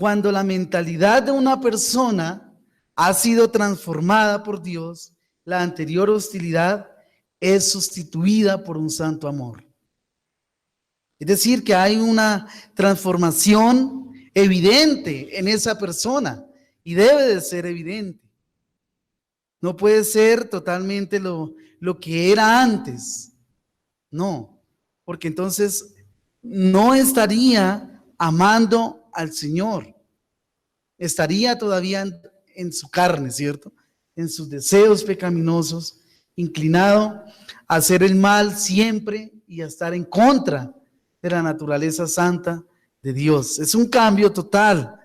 cuando la mentalidad de una persona ha sido transformada por Dios, la anterior hostilidad es sustituida por un santo amor. Es decir, que hay una transformación evidente en esa persona y debe de ser evidente. No puede ser totalmente lo que era antes. No, porque entonces no estaría amando al Señor. Estaría todavía en su carne, ¿cierto? En sus deseos pecaminosos, inclinado a hacer el mal siempre y a estar en contra de la naturaleza santa de Dios. Es un cambio total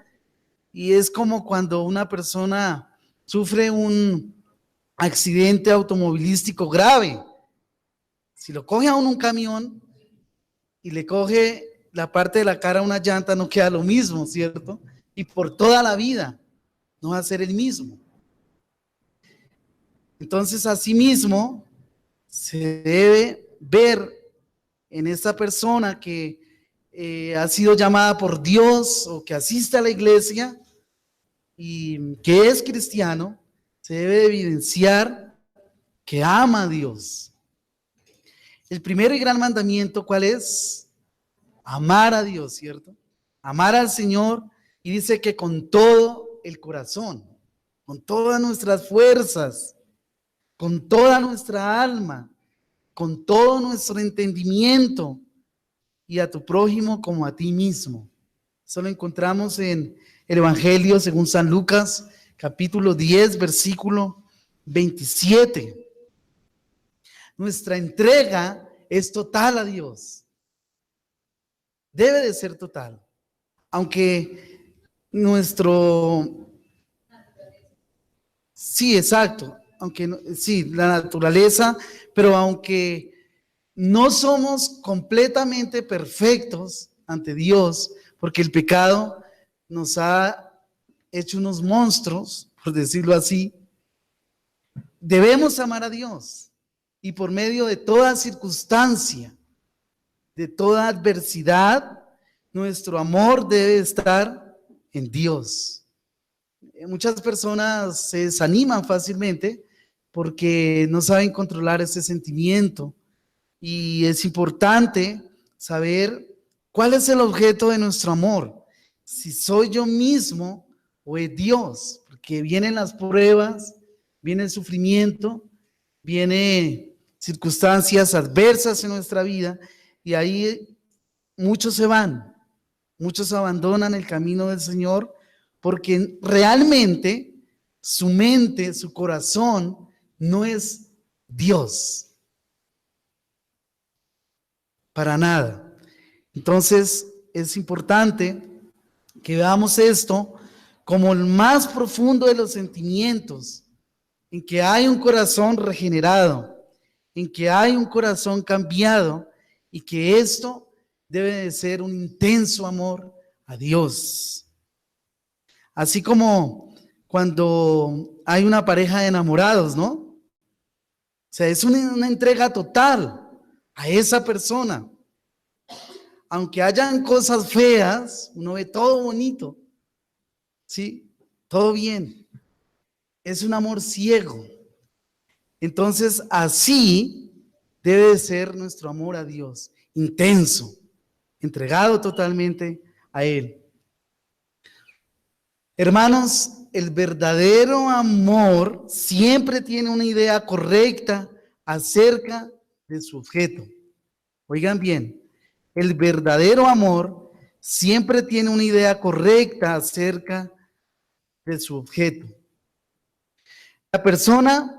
y es como cuando una persona sufre un accidente automovilístico grave. Si lo coge a uno un camión y le coge la parte de la cara a una llanta, no queda lo mismo, ¿cierto? Y por toda la vida no va a ser el mismo. Entonces, asimismo, se debe ver en esta persona que ha sido llamada por Dios o que asiste a la iglesia y que es cristiano, se debe evidenciar que ama a Dios. El primer y gran mandamiento, ¿cuál es? Amar a Dios, ¿cierto? Amar al Señor, y dice que con todo el corazón, con todas nuestras fuerzas, con toda nuestra alma, con todo nuestro entendimiento, y a tu prójimo como a ti mismo. Eso lo encontramos en el Evangelio según San Lucas, capítulo 10, versículo 27. Nuestra entrega es total a Dios. Debe de ser total. Aunque sí, exacto. Sí, la naturaleza, pero aunque no somos completamente perfectos ante Dios, porque el pecado nos ha hecho unos monstruos, por decirlo así, debemos amar a Dios y por medio de toda circunstancia, de toda adversidad, nuestro amor debe estar en Dios. Muchas personas se desaniman fácilmente porque no saben controlar ese sentimiento. Y es importante saber cuál es el objeto de nuestro amor. Si soy yo mismo o es Dios, porque vienen las pruebas, viene el sufrimiento, vienen circunstancias adversas en nuestra vida y ahí muchos se van, muchos abandonan el camino del Señor porque realmente su mente, su corazón no es Dios. Para nada. Entonces es importante que veamos esto como el más profundo de los sentimientos, en que hay un corazón regenerado, en que hay un corazón cambiado y que esto debe de ser un intenso amor a Dios. Así como cuando hay una pareja de enamorados, ¿no? O sea, es una entrega total a esa persona. Aunque hayan cosas feas, uno ve todo bonito, ¿sí? Todo bien. Es un amor ciego. Entonces, así debe de ser nuestro amor a Dios, intenso, entregado totalmente a Él. Hermanos, el verdadero amor siempre tiene una idea correcta acerca de su objeto. Oigan bien, el verdadero amor siempre tiene una idea correcta acerca de su objeto. La persona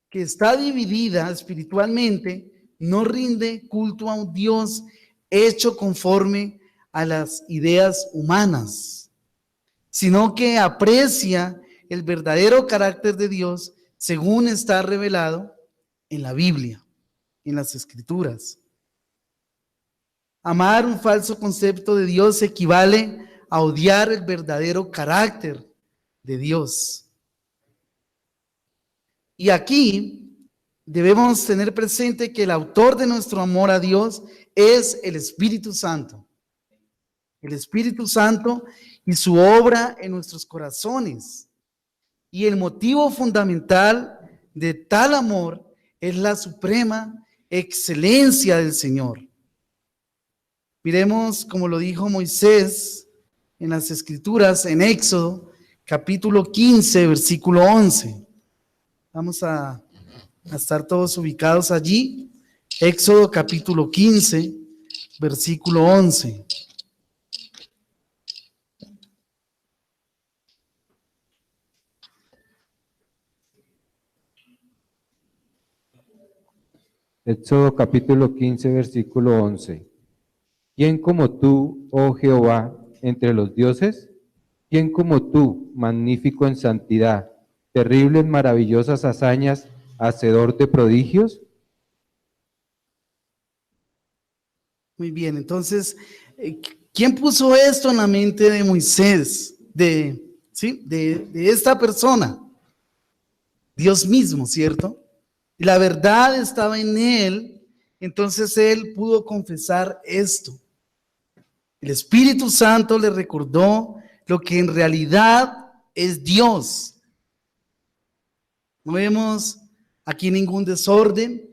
que está dividida espiritualmente no rinde culto a un Dios hecho conforme a las ideas humanas, sino que aprecia el verdadero carácter de Dios según está revelado en la Biblia, en las Escrituras. Amar un falso concepto de Dios equivale a odiar el verdadero carácter de Dios. Y aquí debemos tener presente que el autor de nuestro amor a Dios es el Espíritu Santo. el Espíritu Santo y su obra en nuestros corazones. Y el motivo fundamental de tal amor es la suprema excelencia del Señor. Miremos como lo dijo Moisés en las Escrituras, en Éxodo, capítulo 15, versículo 11. Vamos a estar todos ubicados allí. Éxodo, capítulo 15, versículo 11. Éxodo capítulo 15, versículo 11. ¿Quién como tú, oh Jehová, entre los dioses? ¿Quién como tú, magnífico en santidad, terrible en maravillosas hazañas, hacedor de prodigios? Muy bien, entonces, ¿quién puso esto en la mente de Moisés? De esta persona. Dios mismo, ¿cierto? Y la verdad estaba en él, entonces él pudo confesar esto. El Espíritu Santo le recordó lo que en realidad es Dios. No vemos aquí ningún desorden,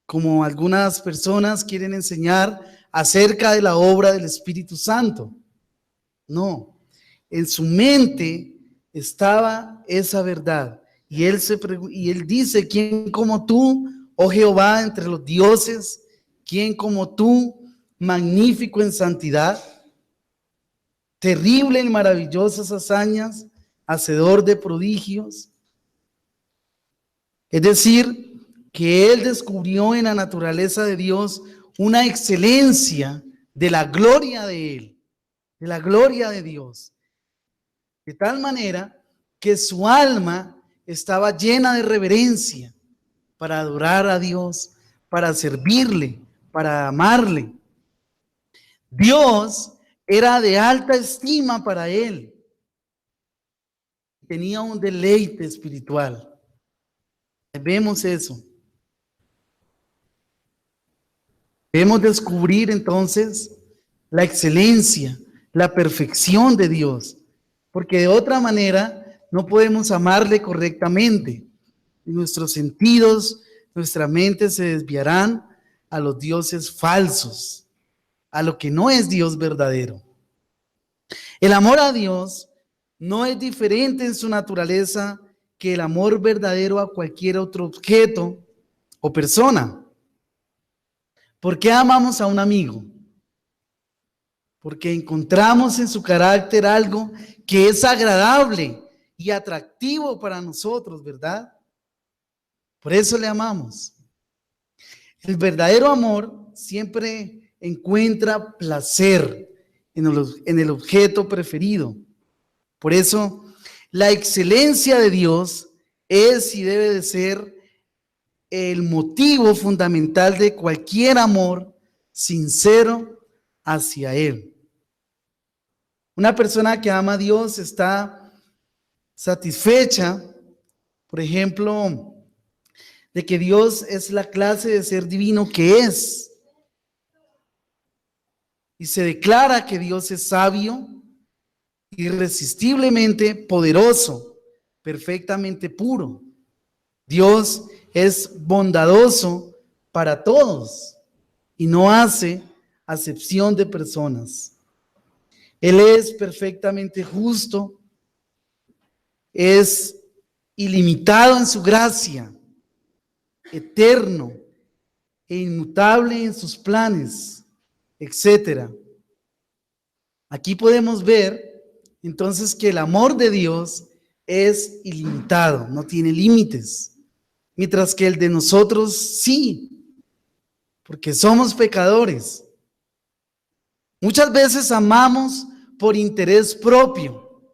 como algunas personas quieren enseñar acerca de la obra del Espíritu Santo. No, en su mente estaba esa verdad. Y él dice, ¿quién como tú, oh Jehová, entre los dioses? ¿Quién como tú, magnífico en santidad, terrible en maravillosas hazañas, hacedor de prodigios? Es decir, que él descubrió en la naturaleza de Dios una excelencia de la gloria de él, de la gloria de Dios, de tal manera que su alma estaba llena de reverencia para adorar a Dios, para servirle, para amarle. Dios era de alta estima para él. Tenía un deleite espiritual. Vemos eso. Debemos descubrir entonces la excelencia, la perfección de Dios, porque de otra manera no podemos amarle correctamente. Y nuestros sentidos, nuestra mente se desviarán a los dioses falsos, a lo que no es Dios verdadero. El amor a Dios no es diferente en su naturaleza que el amor verdadero a cualquier otro objeto o persona. ¿Por qué amamos a un amigo? Porque encontramos en su carácter algo que es agradable y atractivo para nosotros, ¿verdad? Por eso le amamos. El verdadero amor siempre encuentra placer en el objeto preferido. Por eso, la excelencia de Dios es y debe de ser el motivo fundamental de cualquier amor sincero hacia Él. Una persona que ama a Dios está satisfecha, por ejemplo, de que Dios es la clase de ser divino que es. Y se declara que Dios es sabio, irresistiblemente poderoso, perfectamente puro. Dios es bondadoso para todos y no hace acepción de personas. Él es perfectamente justo, es ilimitado en su gracia, eterno e inmutable en sus planes, etc. Aquí podemos ver entonces que el amor de Dios es ilimitado, no tiene límites, mientras que el de nosotros sí, porque somos pecadores. Muchas veces amamos por interés propio.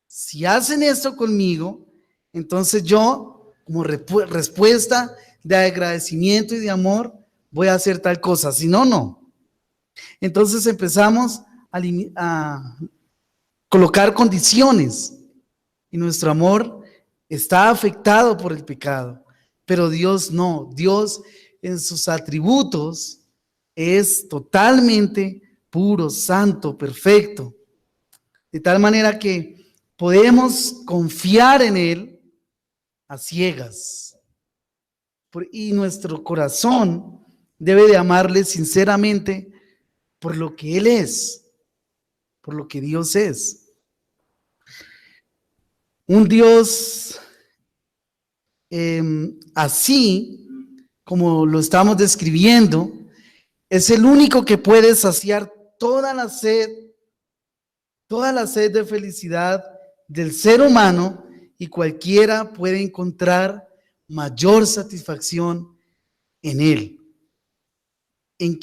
Si hacen esto conmigo, entonces yo, como respuesta de agradecimiento y de amor, voy a hacer tal cosa. Si no, no. Entonces empezamos a colocar condiciones y nuestro amor está afectado por el pecado. Pero Dios no. Dios en sus atributos es totalmente puro, santo, perfecto, de tal manera que podemos confiar en Él a ciegas. Y nuestro corazón debe de amarle sinceramente por lo que Él es, por lo que Dios es. Un Dios así, como lo estamos describiendo, es el único que puede saciar toda la sed de felicidad del ser humano, y cualquiera puede encontrar mayor satisfacción en Él, en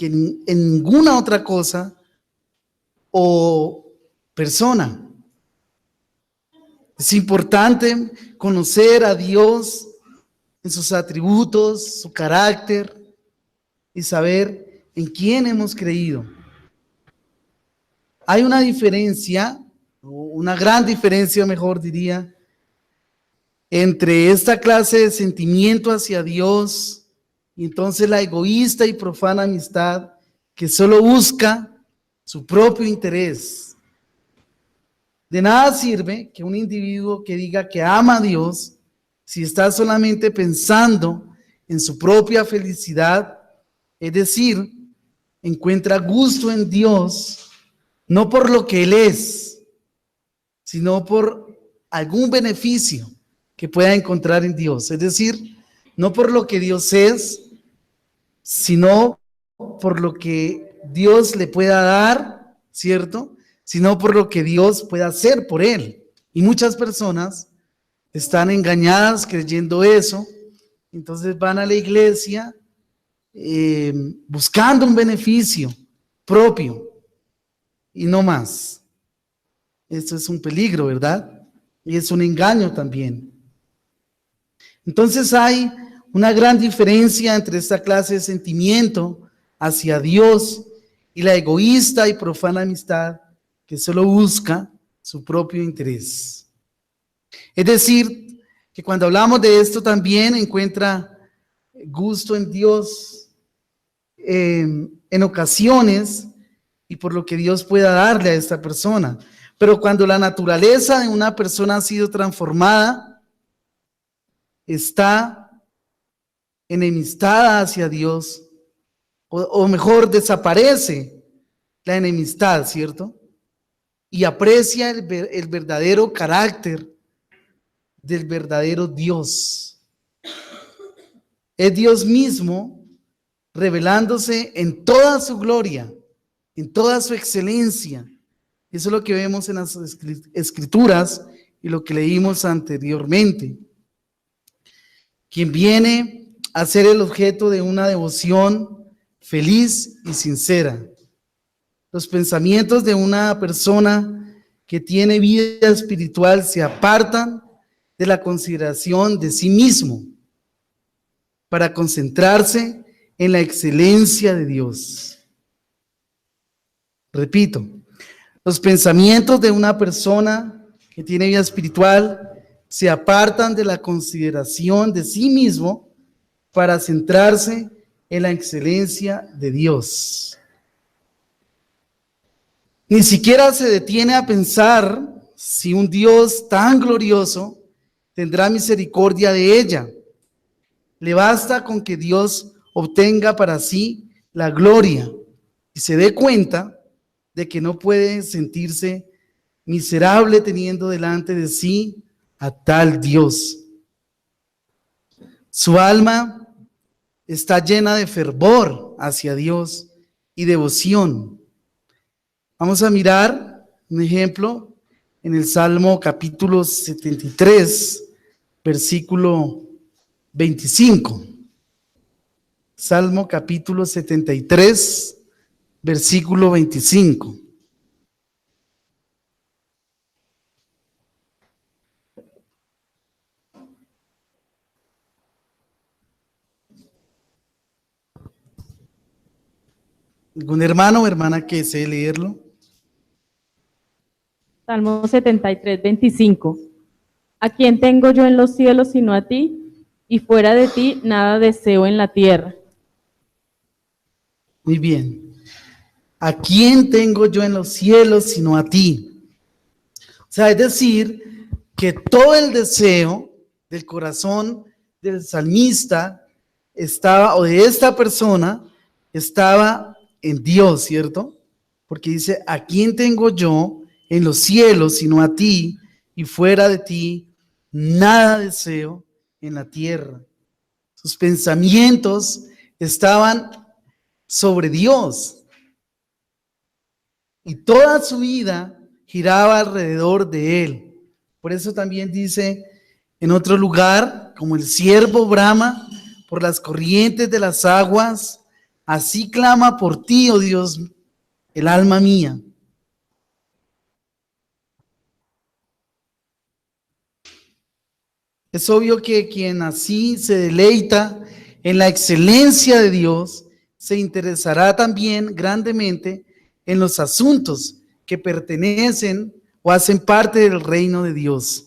ninguna otra cosa o persona. Es importante conocer a Dios en sus atributos, su carácter, y saber en quién hemos creído. Hay una diferencia, una gran diferencia, mejor diría, entre esta clase de sentimiento hacia Dios y entonces la egoísta y profana amistad que solo busca su propio interés. De nada sirve que un individuo que diga que ama a Dios si está solamente pensando en su propia felicidad, es decir, encuentra gusto en Dios no por lo que Él es, sino por algún beneficio que pueda encontrar en Dios. Es decir, no por lo que Dios es, sino por lo que Dios le pueda dar, ¿cierto? Sino por lo que Dios pueda hacer por él. Y muchas personas están engañadas creyendo eso, entonces van a la iglesia buscando un beneficio propio y no más. Esto es un peligro, ¿verdad? Y es un engaño también. Entonces hay una gran diferencia entre esta clase de sentimiento hacia Dios y la egoísta y profana amistad que solo busca su propio interés. Es decir, que cuando hablamos de esto también encuentra gusto en Dios en ocasiones y por lo que Dios pueda darle a esta persona. Pero cuando la naturaleza de una persona ha sido transformada, está enemistada hacia Dios, o mejor, desaparece la enemistad, ¿cierto? Y aprecia el verdadero carácter del verdadero Dios. Es Dios mismo revelándose en toda su gloria, en toda su excelencia. Eso es lo que vemos en las Escrituras y lo que leímos anteriormente. Quien viene a ser el objeto de una devoción feliz y sincera. Los pensamientos de una persona que tiene vida espiritual se apartan de la consideración de sí mismo para concentrarse en la excelencia de Dios. Repito, los pensamientos de una persona que tiene vida espiritual se apartan de la consideración de sí mismo para centrarse en la excelencia de Dios. Ni siquiera se detiene a pensar si un Dios tan glorioso tendrá misericordia de ella. Le basta con que Dios obtenga para sí la gloria y se dé cuenta de que no puede sentirse miserable teniendo delante de sí a tal Dios. Su alma está llena de fervor hacia Dios y devoción. Vamos a mirar un ejemplo en el Salmo capítulo 73, versículo 25. Salmo capítulo 73, versículo 25. ¿Algún hermano o hermana que desee leerlo? Salmo 73, 25. ¿A quién tengo yo en los cielos sino a ti? Y fuera de ti nada deseo en la tierra. Muy bien. ¿a quién tengo yo en los cielos sino a ti? O sea, es decir, que todo el deseo del corazón del salmista estaba, o de esta persona, estaba en Dios, ¿cierto? Porque dice, ¿a quién tengo yo en los cielos sino a ti? Y fuera de ti, nada deseo en la tierra. Sus pensamientos estaban sobre Dios. Y toda su vida giraba alrededor de él. Por eso también dice en otro lugar, como el ciervo brama por las corrientes de las aguas, así clama por ti, oh Dios, el alma mía. Es obvio que quien así se deleita en la excelencia de Dios, se interesará también grandemente en los asuntos que pertenecen o hacen parte del reino de Dios.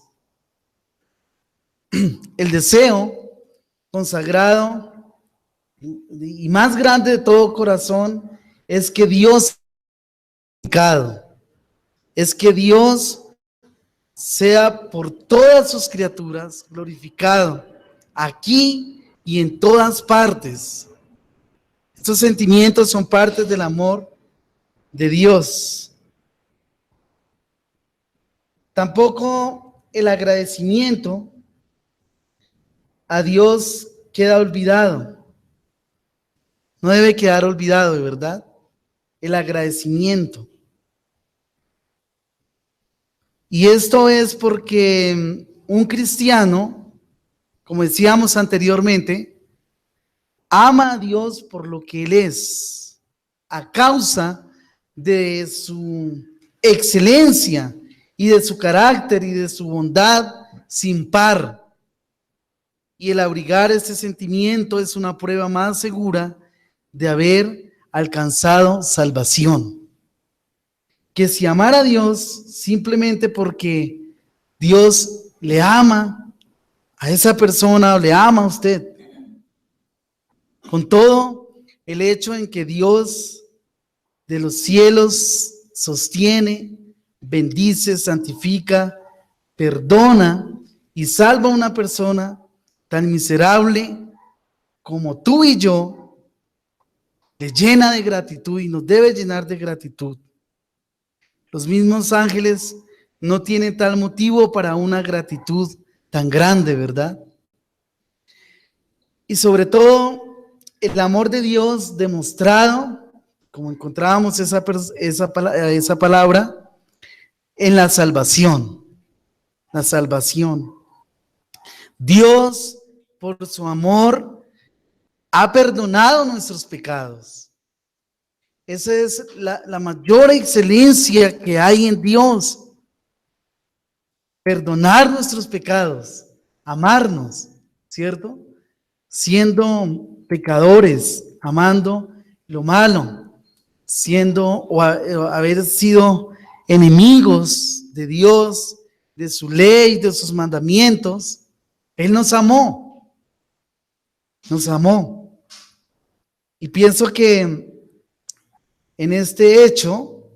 El deseo consagrado y más grande de todo corazón es que Dios es que Dios sea por todas sus criaturas glorificado, aquí y en todas partes. Estos sentimientos son partes del amor de Dios. Tampoco el agradecimiento a Dios queda olvidado. No debe quedar olvidado, de verdad, el agradecimiento. Y esto es porque un cristiano, como decíamos anteriormente, ama a Dios por lo que Él es, a causa de su excelencia y de su carácter y de su bondad sin par. Y el abrigar este sentimiento es una prueba más segura de haber alcanzado salvación. Que si amar a Dios simplemente porque Dios le ama a esa persona o le ama a usted, con todo el hecho en que Dios de los cielos sostiene, bendice, santifica, perdona y salva a una persona tan miserable como tú y yo, le llena de gratitud y nos debe llenar de gratitud. Los mismos ángeles no tienen tal motivo para una gratitud tan grande, ¿verdad? Y sobre todo, el amor de Dios demostrado, como encontrábamos esa palabra, en la salvación. La salvación. Dios, por su amor, ha perdonado nuestros pecados. Esa es la mayor excelencia que hay en Dios. Perdonar nuestros pecados, amarnos, ¿cierto? Siendo pecadores, amando lo malo, siendo o haber sido enemigos de Dios, de su ley, de sus mandamientos. Él nos amó. Nos amó. Y pienso que en este hecho,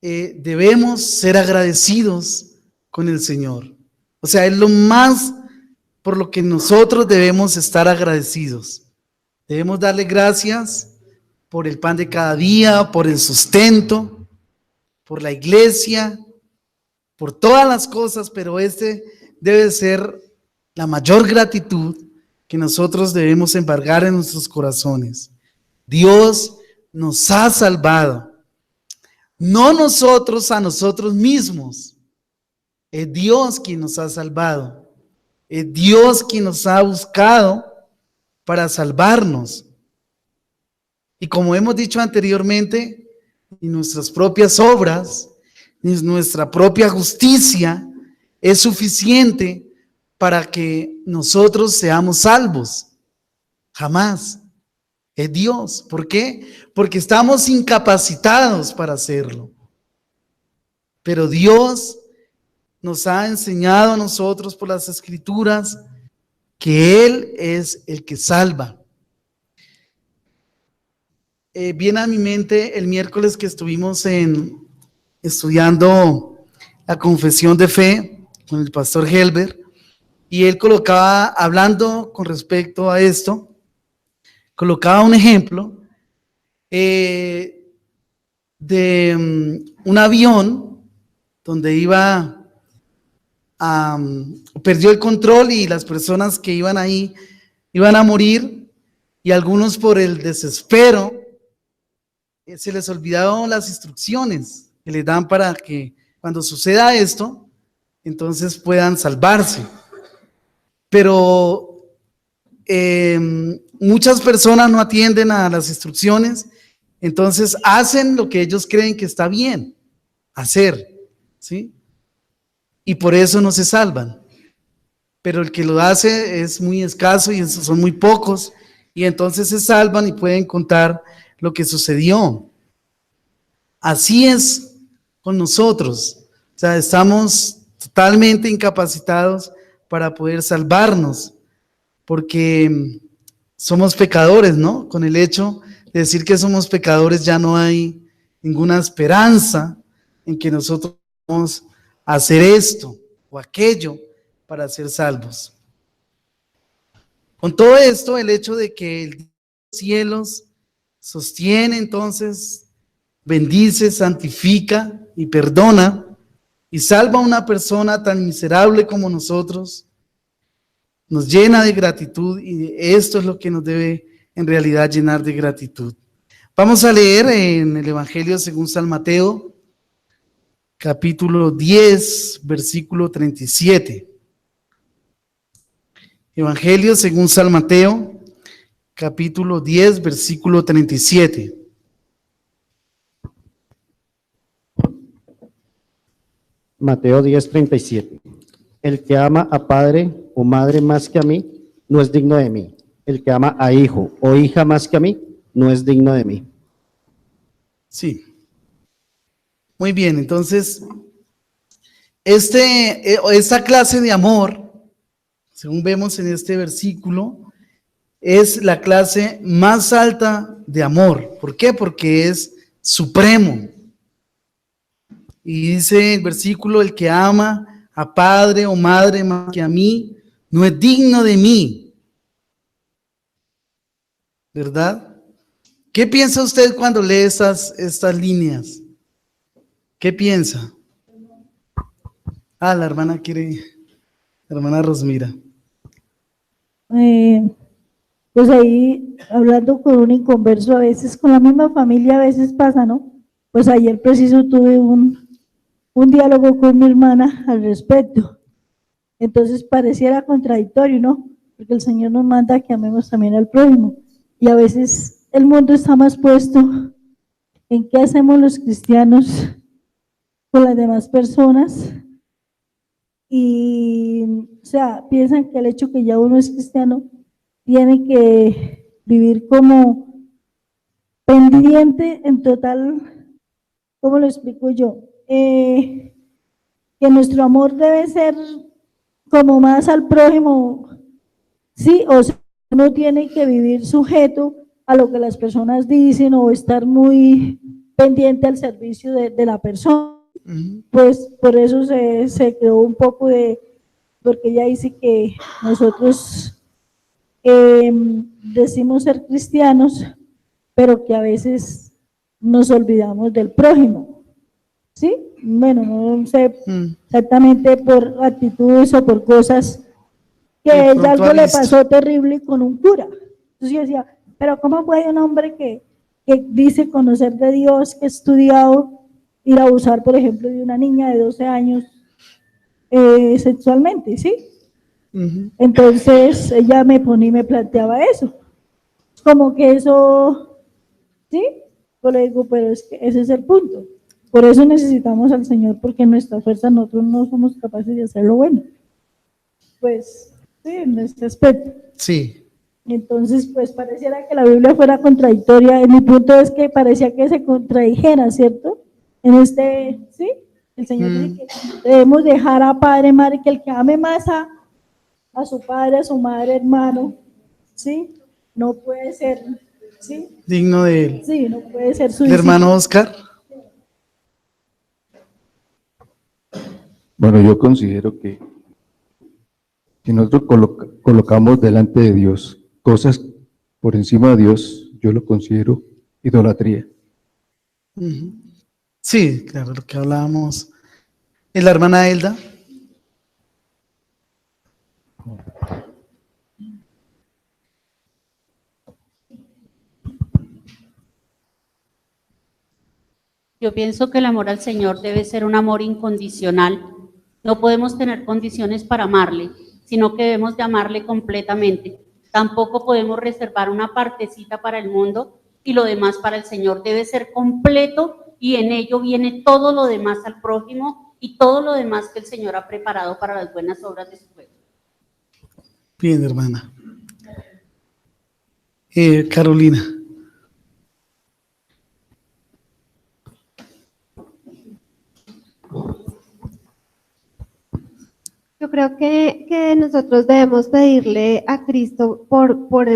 debemos ser agradecidos con el Señor. O sea, es lo más por lo que nosotros debemos estar agradecidos. Debemos darle gracias por el pan de cada día, por el sustento, por la iglesia, por todas las cosas, pero este debe ser la mayor gratitud que nosotros debemos embargar en nuestros corazones. Dios nos ha salvado, no nosotros a nosotros mismos. Es Dios quien nos ha salvado, es Dios quien nos ha buscado para salvarnos. Y como hemos dicho anteriormente, ni nuestras propias obras, ni nuestra propia justicia es suficiente para que nosotros seamos salvos. Jamás. Es Dios. ¿Por qué? Porque estamos incapacitados para hacerlo. Pero Dios nos ha enseñado a nosotros por las Escrituras que Él es el que salva. viene a mi mente el miércoles que estuvimos estudiando la confesión de fe con el pastor Helber, y él colocaba, hablando con respecto a esto, colocaba un ejemplo de un avión donde perdió el control y las personas que iban ahí iban a morir, y algunos por el desespero se les olvidaron las instrucciones que les dan para que cuando suceda esto, entonces puedan salvarse. Pero muchas personas no atienden a las instrucciones, entonces hacen lo que ellos creen que está bien hacer, ¿sí? Y por eso no se salvan. Pero el que lo hace es muy escaso y son muy pocos, y entonces se salvan y pueden contar lo que sucedió. Así es con nosotros, o sea, estamos totalmente incapacitados para poder salvarnos, porque somos pecadores, ¿no? Con el hecho de decir que somos pecadores ya no hay ninguna esperanza en que nosotros podamos hacer esto o aquello para ser salvos. Con todo esto, el hecho de que el Dios de los cielos sostiene, entonces bendice, santifica y perdona y salva a una persona tan miserable como nosotros, nos llena de gratitud, y esto es lo que nos debe en realidad llenar de gratitud. Vamos a leer en el Evangelio según San Mateo, capítulo 10, versículo 37. Evangelio según San Mateo, capítulo 10, versículo 37. Mateo 10:37. El que ama a padre o madre más que a mí, no es digno de mí. El que ama a hijo o hija más que a mí, no es digno de mí. Sí. Muy bien, entonces, esta clase de amor, según vemos en este versículo, es la clase más alta de amor. ¿Por qué? Porque es supremo. Y dice el versículo: el que ama a padre o madre más que a mí, no es digno de mí. ¿Verdad? ¿Qué piensa usted cuando lee estas líneas? ¿Qué piensa? La hermana la hermana Rosmira. Pues ahí, hablando con un inconverso, a veces con la misma familia, a veces pasa, ¿no? Pues ayer preciso tuve un diálogo con mi hermana al respecto. Entonces pareciera contradictorio, ¿no? Porque el Señor nos manda que amemos también al prójimo. Y a veces el mundo está más puesto en qué hacemos los cristianos con las demás personas. Y, o sea, piensan que el hecho que ya uno es cristiano tiene que vivir como pendiente en total, ¿cómo lo explico yo? Que nuestro amor debe ser como más al prójimo, sí, o sea, uno tiene que vivir sujeto a lo que las personas dicen o estar muy pendiente al servicio de la persona. Pues por eso se creó un poco porque ella dice que nosotros decimos ser cristianos, pero que a veces nos olvidamos del prójimo, ¿sí? Bueno, no sé exactamente por actitudes o por cosas que ella algo le pasó terrible con un cura. Entonces yo decía, pero ¿cómo puede un hombre que dice conocer de Dios, que ha estudiado, ir a abusar, por ejemplo, de una niña de 12 años sexualmente, ¿sí? Entonces ella me planteaba eso, como que eso, ¿sí? Yo le digo, pero es que ese es el punto. Por eso necesitamos al Señor, porque en nuestra fuerza nosotros no somos capaces de hacer lo bueno. Pues, sí, en este aspecto. Sí. Entonces, pues pareciera que la Biblia fuera contradictoria. En mi punto es que parecía que se contradijera, ¿cierto? ¿Sí? El Señor dice que debemos dejar a padre, madre, que el que ame más a su padre, a su madre, hermano, ¿sí? No puede ser Sí, digno de él. sí, no puede ser su El discípulo. hermano Oscar. Bueno, yo considero que si nosotros colocamos delante de Dios cosas por encima de Dios, yo lo considero idolatría. Ujú. Sí, claro, lo que hablábamos. ¿Es la hermana Elda? Yo pienso que el amor al Señor debe ser un amor incondicional. No podemos tener condiciones para amarle, sino que debemos de amarle completamente. Tampoco podemos reservar una partecita para el mundo y lo demás para el Señor. Debe ser completo y en ello viene todo lo demás al prójimo y todo lo demás que el Señor ha preparado para las buenas obras de su pueblo. Bien, hermana. Carolina. Yo creo que nosotros debemos pedirle a Cristo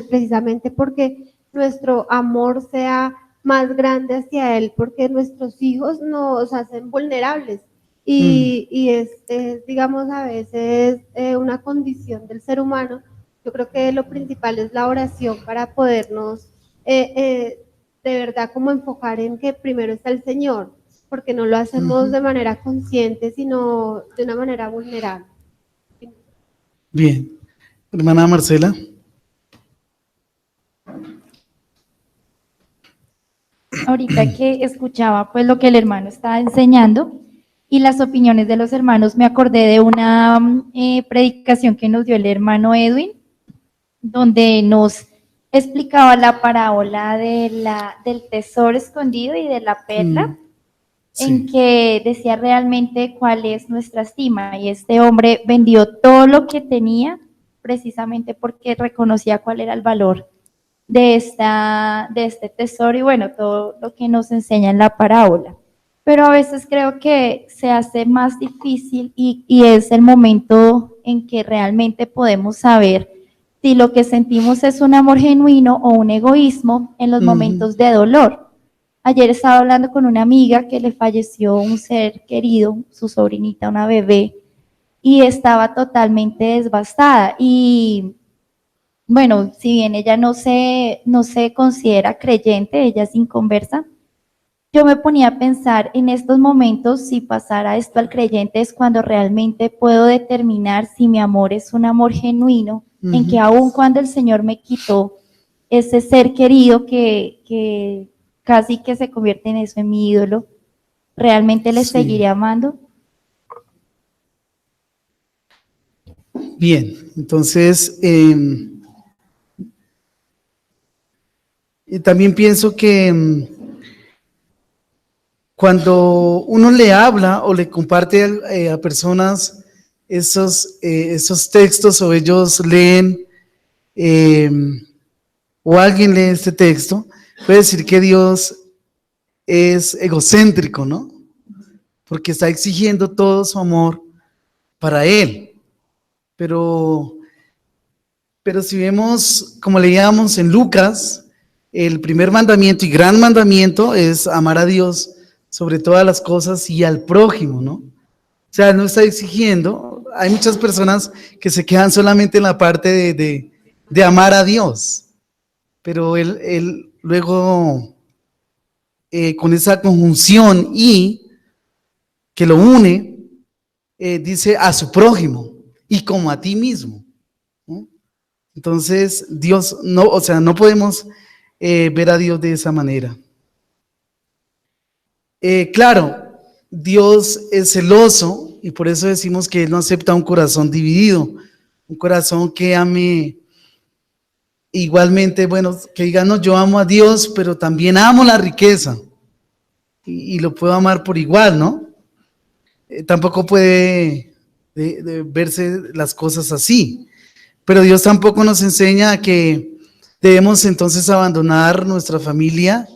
precisamente porque nuestro amor sea más grande hacia Él, porque nuestros hijos nos hacen vulnerables y es, digamos, a veces una condición del ser humano. Yo creo que lo principal es la oración para podernos de verdad como enfocar en que primero está el Señor, porque no lo hacemos de manera consciente, sino de una manera vulnerable. Bien. Hermana Marcela. Ahorita que escuchaba pues lo que el hermano estaba enseñando y las opiniones de los hermanos, me acordé de una predicación que nos dio el hermano Edwin, donde nos explicaba la parábola del tesoro escondido y de la perla, en que decía realmente cuál es nuestra estima. Y este hombre vendió todo lo que tenía precisamente porque reconocía cuál era el valor de este tesoro y bueno, todo lo que nos enseña en la parábola. Pero a veces creo que se hace más difícil y es el momento en que realmente podemos saber si lo que sentimos es un amor genuino o un egoísmo en los momentos de dolor. Ayer estaba hablando con una amiga que le falleció un ser querido, su sobrinita, una bebé, y estaba totalmente devastada. Y bueno, si bien ella no se considera creyente, ella es inconversa, yo me ponía a pensar en estos momentos, si pasara esto al creyente, es cuando realmente puedo determinar si mi amor es un amor genuino, en que aun cuando el Señor me quitó ese ser querido que casi que se convierte en eso, en mi ídolo, ¿realmente le seguiré amando? Bien, entonces también pienso que cuando uno le habla o le comparte a personas esos textos o ellos leen o alguien lee este texto, puede decir que Dios es egocéntrico, ¿no? Porque está exigiendo todo su amor para Él. Pero si vemos, como leíamos en Lucas, el primer mandamiento y gran mandamiento es amar a Dios sobre todas las cosas y al prójimo, ¿no? O sea, no está exigiendo. Hay muchas personas que se quedan solamente en la parte de amar a Dios, pero él luego, con esa conjunción y que lo une, dice a su prójimo y como a ti mismo, ¿no? Entonces, Dios no, o sea, no podemos ver a Dios de esa manera. Claro, Dios es celoso y por eso decimos que Él no acepta un corazón dividido, un corazón que ame igualmente, bueno, que diga, no, yo amo a Dios, pero también amo la riqueza y lo puedo amar por igual, ¿no? Tampoco puede de verse las cosas así, pero Dios tampoco nos enseña que debemos entonces abandonar nuestra familia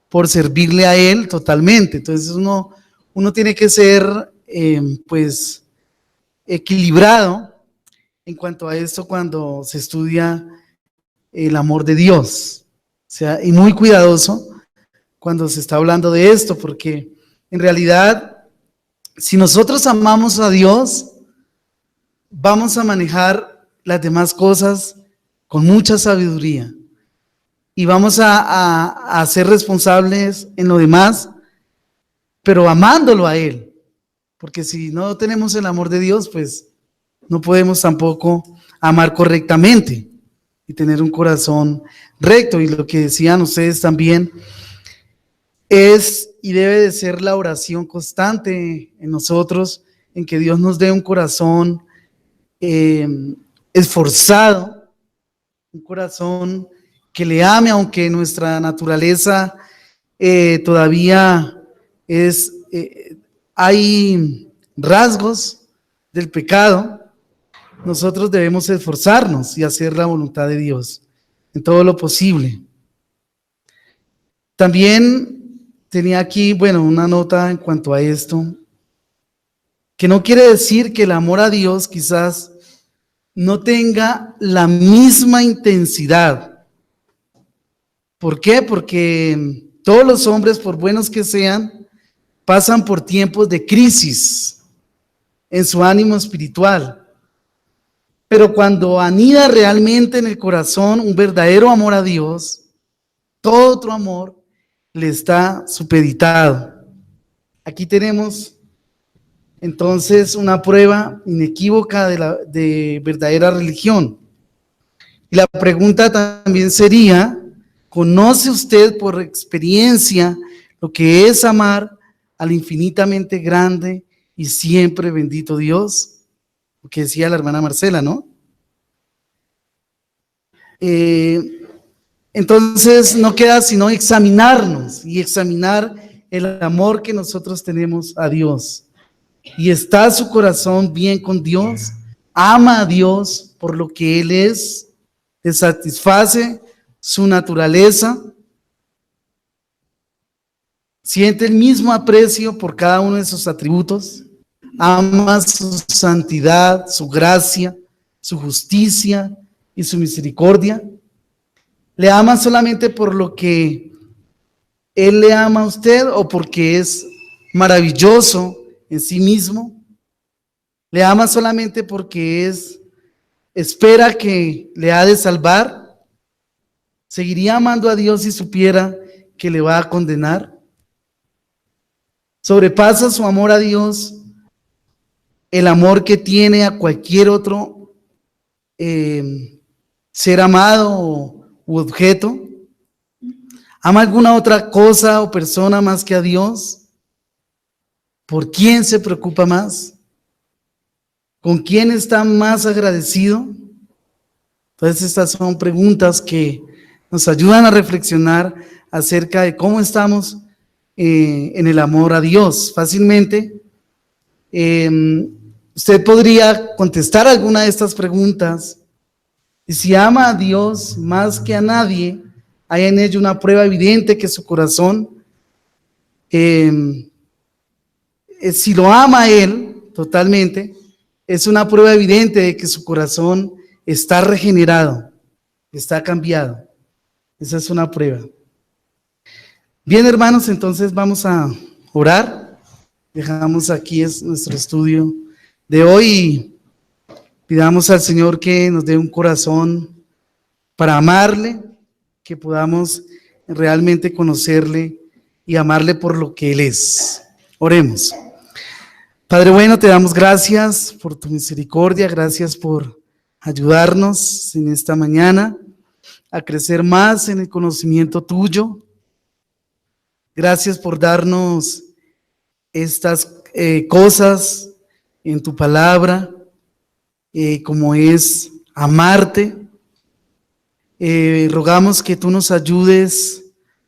por servirle a Él totalmente. Entonces uno tiene que ser pues equilibrado en cuanto a esto cuando se estudia el amor de Dios. sea, y muy cuidadoso cuando se está hablando de esto, porque en realidad, si nosotros amamos a Dios, vamos a manejar las demás cosas con mucha sabiduría y vamos a ser responsables en lo demás, pero amándolo a Él, porque si no tenemos el amor de Dios, pues no podemos tampoco amar correctamente y tener un corazón recto. Y lo que decían ustedes también es y debe de ser la oración constante en nosotros, en que Dios nos dé un corazón esforzado, un corazón que le ame, aunque nuestra naturaleza todavía hay rasgos del pecado. Nosotros debemos esforzarnos y hacer la voluntad de Dios en todo lo posible. También tenía aquí, una nota en cuanto a esto, que no quiere decir que el amor a Dios quizás no tenga la misma intensidad. ¿Por qué? Porque todos los hombres, por buenos que sean, pasan por tiempos de crisis en su ánimo espiritual. Pero cuando anida realmente en el corazón un verdadero amor a Dios, todo otro amor le está supeditado. Aquí tenemos entonces una prueba inequívoca de verdadera religión. Y la pregunta también sería, ¿conoce usted por experiencia lo que es amar al infinitamente grande y siempre bendito Dios? Lo que decía la hermana Marcela, ¿no? Entonces no queda sino examinarnos y examinar el amor que nosotros tenemos a Dios. Y está su corazón bien con Dios, ama a Dios por lo que Él es, le satisface su naturaleza, siente el mismo aprecio por cada uno de sus atributos, ama su santidad, su gracia, su justicia y su misericordia. ¿Le ama solamente por lo que Él le ama a usted o porque es maravilloso en sí mismo? ¿Le ama solamente porque espera que le ha de salvar? ¿Seguiría amando a Dios si supiera que le va a condenar? ¿Sobrepasa su amor a Dios el amor que tiene a cualquier otro ser amado u objeto? ¿Ama alguna otra cosa o persona más que a Dios? ¿Por quién se preocupa más? ¿Con quién está más agradecido? Entonces estas son preguntas que nos ayudan a reflexionar acerca de cómo estamos en el amor a Dios. Fácilmente usted podría contestar alguna de estas preguntas, y si ama a Dios más que a nadie, hay en ello una prueba evidente que su corazón, si lo ama a Él totalmente, es una prueba evidente de que su corazón está regenerado, está cambiado. Esa es una prueba. Bien, hermanos, entonces vamos a orar. Dejamos aquí nuestro estudio de hoy y pidamos al Señor que nos dé un corazón para amarle, que podamos realmente conocerle y amarle por lo que Él es. Oremos. Padre bueno, te damos gracias por tu misericordia, gracias por ayudarnos en esta mañana a crecer más en el conocimiento tuyo. Gracias por darnos estas cosas en tu palabra, como es amarte. Rogamos que tú nos ayudes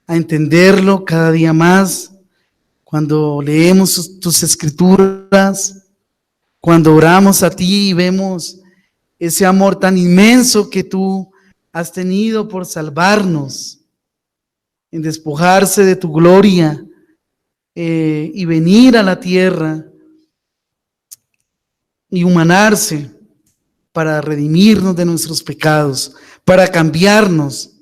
a entenderlo cada día más, cuando leemos tus escrituras, cuando oramos a ti y vemos ese amor tan inmenso que tú has tenido por salvarnos, en despojarse de tu gloria y venir a la tierra y humanarse para redimirnos de nuestros pecados, para cambiarnos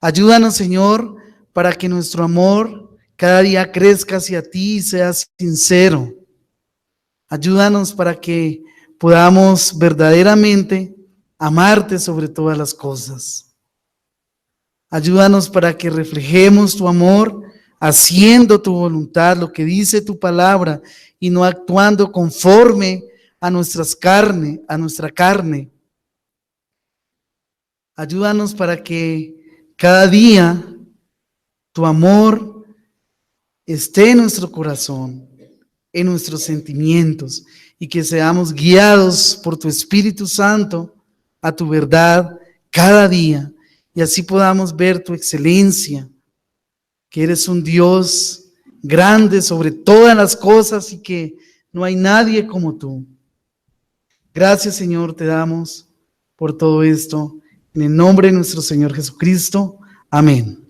Ayúdanos, Señor, para que nuestro amor cada día crezca hacia ti y sea sincero. Ayúdanos para que podamos verdaderamente amarte sobre todas las cosas. Ayúdanos para que reflejemos tu amor haciendo tu voluntad, lo que dice tu palabra, y no actuando conforme a nuestra carne. Ayúdanos para que cada día tu amor esté en nuestro corazón, en nuestros sentimientos, y que seamos guiados por tu Espíritu Santo a tu verdad cada día, y así podamos ver tu excelencia, que eres un Dios grande sobre todas las cosas y que no hay nadie como tú. Gracias, Señor, te damos por todo esto. En el nombre de nuestro Señor Jesucristo. Amén.